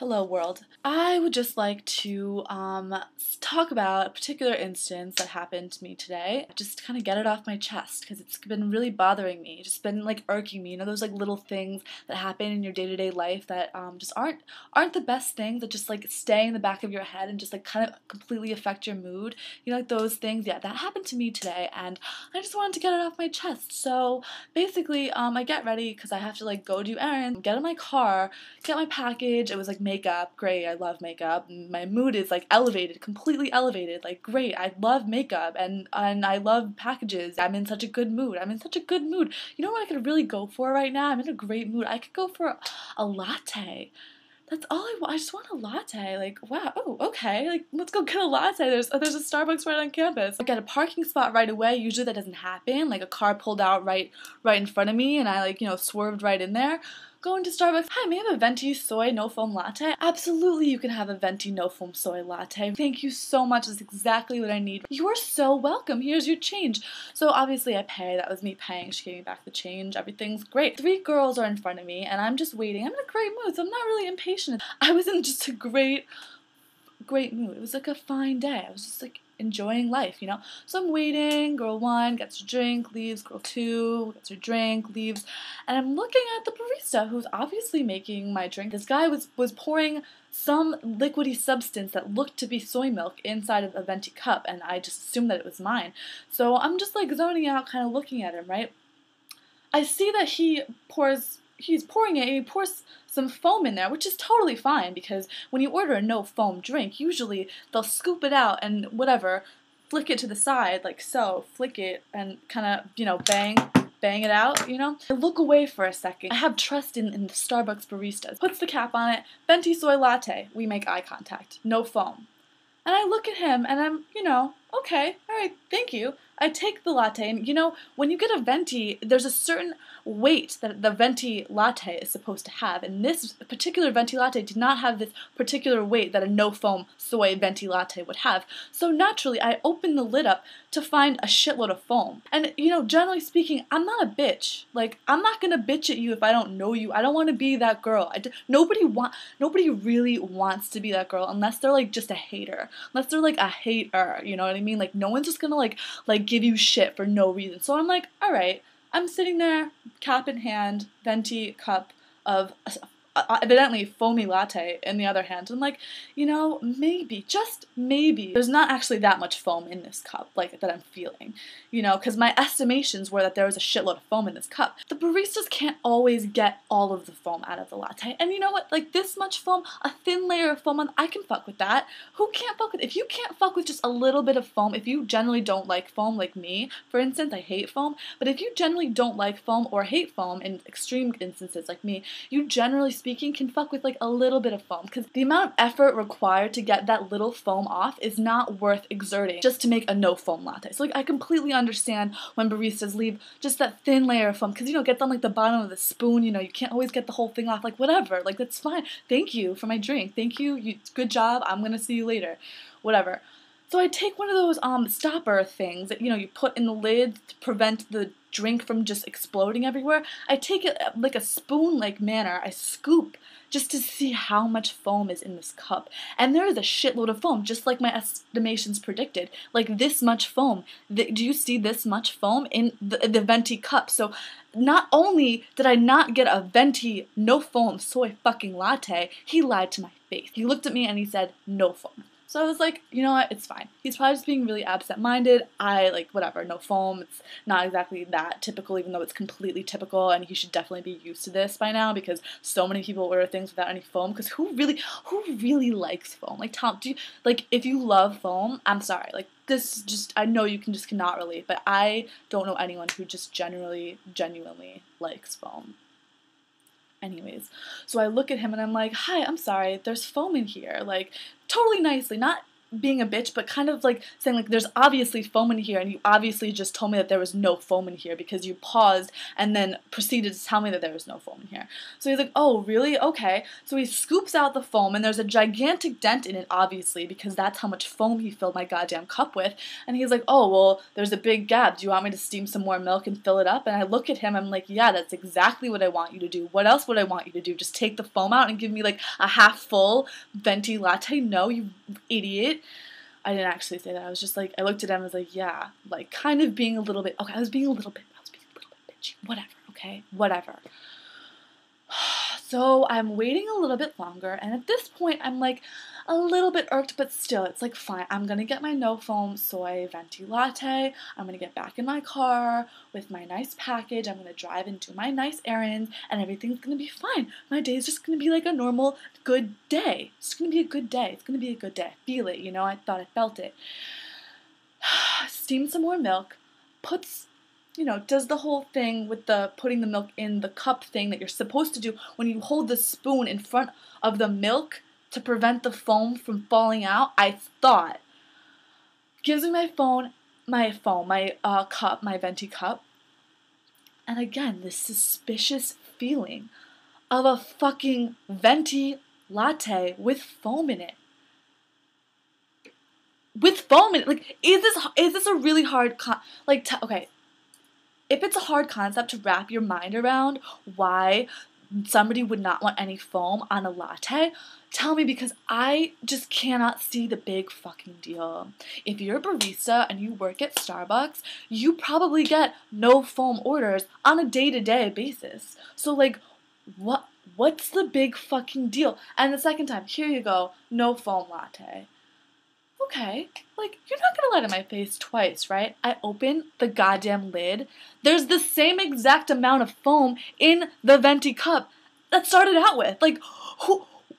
Hello world. I would just like to talk about a particular instance that happened to me today. Just kind of get it off my chest because it's been really bothering me. Just been like irking me. You know those like little things that happen in your day-to-day life that just aren't the best things, that just like stay in the back of your head and just like kind of completely affect your mood. You know, like those things. Yeah, that happened to me today and I just wanted to get it off my chest. So basically I get ready because I have to like go do errands, get in my car, get my package. It was like makeup, great, I love makeup. My mood is like elevated, completely elevated, like great, I love makeup and I love packages. I'm in such a good mood. I'm in such a good mood. You know what I could really go for right now? I'm in a great mood. I could go for a latte. That's all I want. I just want a latte. Like, wow, oh, okay. Like, let's go get a latte. There's a Starbucks right on campus. I get a parking spot right away. Usually that doesn't happen. Like, a car pulled out right in front of me, and I, like, swerved right in there. Going to Starbucks. Hi, may I have a venti soy no foam latte? Absolutely, you can have a venti no foam soy latte. Thank you so much. That's exactly what I need. You are so welcome. Here's your change. So obviously I pay. That was me paying. She gave me back the change. Everything's great. 3 girls are in front of me, and I'm just waiting. I'm in a great mood, so I'm not really impatient. I was in just a great mood. It was like a fine day. I was just like enjoying life, you know? So I'm waiting, girl 1 gets her drink, leaves, girl 2 gets her drink, leaves, and I'm looking at the barista who's obviously making my drink. This guy was pouring some liquidy substance that looked to be soy milk inside of a venti cup, and I just assumed that it was mine. So I'm just like zoning out, kind of looking at him, right? I see that he's pouring it, and he pours some foam in there, which is totally fine because when you order a no foam drink, usually they'll scoop it out and whatever, flick it to the side like so, flick it and kind of, bang it out, you know? I look away for a second. I have trust in the Starbucks baristas. Puts the cap on it, venti soy latte. We make eye contact, no foam. And I look at him and I'm, okay, alright, thank you. I take the latte and, when you get a venti, there's a certain weight that the venti latte is supposed to have. And this particular venti latte did not have this particular weight that a no-foam soy venti latte would have. So naturally, I open the lid up to find a shitload of foam. And, generally speaking, I'm not a bitch. Like, I'm not gonna bitch at you if I don't know you. I don't want to be that girl. Nobody really wants to be that girl unless they're, like, just a hater. Unless they're, like, a hater, you know what I mean? Like, no one's just gonna, like give you shit for no reason. So I'm like, alright, I'm sitting there, cap in hand, venti cup of evidently foamy latte in the other hand. I'm like, maybe, just maybe, there's not actually that much foam in this cup, like, that I'm feeling, because my estimations were that there was a shitload of foam in this cup. The baristas can't always get all of the foam out of the latte, and you know what, like, this much foam, a thin layer of foam, I can fuck with that. Who can't fuck with, if you can't fuck with just a little bit of foam, if you generally don't like foam, like me, for instance, I hate foam, but if you generally don't like foam or hate foam, in extreme instances like me, you generally speaking can fuck with like a little bit of foam, because the amount of effort required to get that little foam off is not worth exerting just to make a no foam latte. So like, I completely understand when baristas leave just that thin layer of foam, because it gets on like the bottom of the spoon, you can't always get the whole thing off, like whatever, like that's fine. Thank you for my drink. Thank you. Good job. I'm gonna see you later. Whatever. So I take one of those stopper things that you put in the lid to prevent the drink from just exploding everywhere. I take it like a spoon-like manner. I scoop just to see how much foam is in this cup. And there is a shitload of foam, just like my estimations predicted. Like this much foam. Do you see this much foam in the venti cup? So not only did I not get a venti no foam soy fucking latte, he lied to my face. He looked at me and he said, no foam. So I was like, you know what, it's fine. He's probably just being really absent-minded. Whatever, no foam. It's not exactly that typical, even though it's completely typical, and he should definitely be used to this by now, because so many people order things without any foam, because who really likes foam? Like, Tom, if you love foam, I'm sorry, like, this just, I know you cannot relate, but I don't know anyone who just genuinely likes foam. Anyways, so I look at him and I'm like, hi, I'm sorry, there's foam in here, like, totally nicely, not being a bitch, but kind of like saying like there's obviously foam in here, and you obviously just told me that there was no foam in here because you paused and then proceeded to tell me that there was no foam in here. So he's like, oh really? Okay. So he scoops out the foam, and there's a gigantic dent in it, obviously, because that's how much foam he filled my goddamn cup with. And he's like, oh well, there's a big gap. Do you want me to steam some more milk and fill it up? And I look at him, I'm like, yeah, that's exactly what I want you to do. What else would I want you to do? Just take the foam out and give me like a half full venti latte? No, you idiot. I didn't actually say that. I was just like, I looked at him and was like, yeah, like kind of being a little bit, okay, I was being a little bit bitchy. Whatever, okay? Whatever. So I'm waiting a little bit longer, and at this point I'm like a little bit irked, but still, it's like fine. I'm gonna get my no foam soy venti latte. I'm gonna get back in my car with my nice package. I'm gonna drive and do my nice errands, and everything's gonna be fine. My day's just gonna be like a normal good day. It's gonna be a good day. It's gonna be a good day. I feel it, you know. I thought I felt it. Steam some more milk. Does the whole thing with the putting the milk in the cup thing that you're supposed to do when you hold the spoon in front of the milk to prevent the foam from falling out. I thought. Gives me my cup, my venti cup. And again, this suspicious feeling of a fucking venti latte with foam in it. With foam in it. Like, is this a really hard okay. If it's a hard concept to wrap your mind around why somebody would not want any foam on a latte, tell me, because I just cannot see the big fucking deal. If you're a barista and you work at Starbucks, you probably get no foam orders on a day-to-day basis. So like, what's the big fucking deal? And the second time, here you go, no foam latte. Okay, like, you're not gonna lie to my face twice, right? I open the goddamn lid. There's the same exact amount of foam in the venti cup that started out with. Like,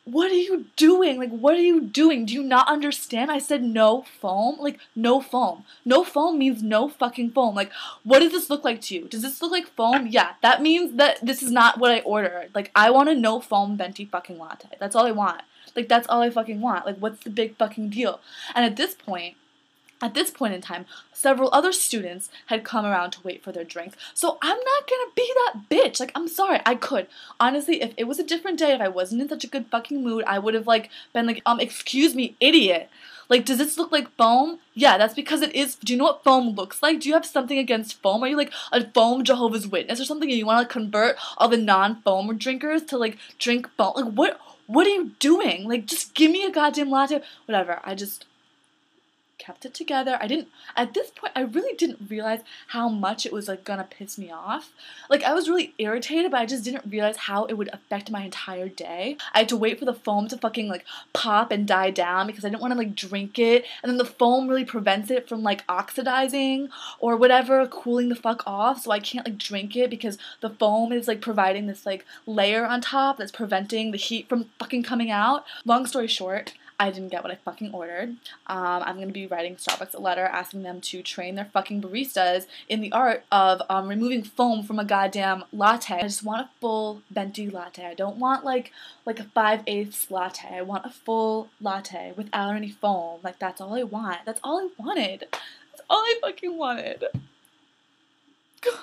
what are you doing? Like, what are you doing? Do you not understand? I said no foam. Like, no foam. No foam means no fucking foam. Like, what does this look like to you? Does this look like foam? Yeah, that means that this is not what I ordered. Like, I want a no foam venti fucking latte. That's all I want. Like, that's all I fucking want. Like, what's the big fucking deal? And at this point in time, several other students had come around to wait for their drinks. So I'm not gonna be that bitch. Like, I'm sorry. I could. Honestly, if it was a different day, if I wasn't in such a good fucking mood, I would have, like, been like, excuse me, idiot. Like, does this look like foam? Yeah, that's because it is. Do you know what foam looks like? Do you have something against foam? Are you, like, a foam Jehovah's Witness or something, and you want to, like, convert all the non-foam drinkers to, like, drink foam? Like, what are you doing? Like, just give me a goddamn latte. Whatever. I just kept it together. At this point, I really didn't realize how much it was, like, gonna piss me off. Like, I was really irritated, but I just didn't realize how it would affect my entire day. I had to wait for the foam to fucking, like, pop and die down because I didn't want to, like, drink it, and then the foam really prevents it from, like, oxidizing or whatever, cooling the fuck off, so I can't, like, drink it because the foam is, like, providing this, like, layer on top that's preventing the heat from fucking coming out. Long story short, I didn't get what I fucking ordered. I'm going to be writing Starbucks a letter asking them to train their fucking baristas in the art of removing foam from a goddamn latte. I just want a full venti latte. I don't want like a 5/8 latte. I want a full latte without any foam. Like, that's all I want. That's all I wanted. That's all I fucking wanted. God.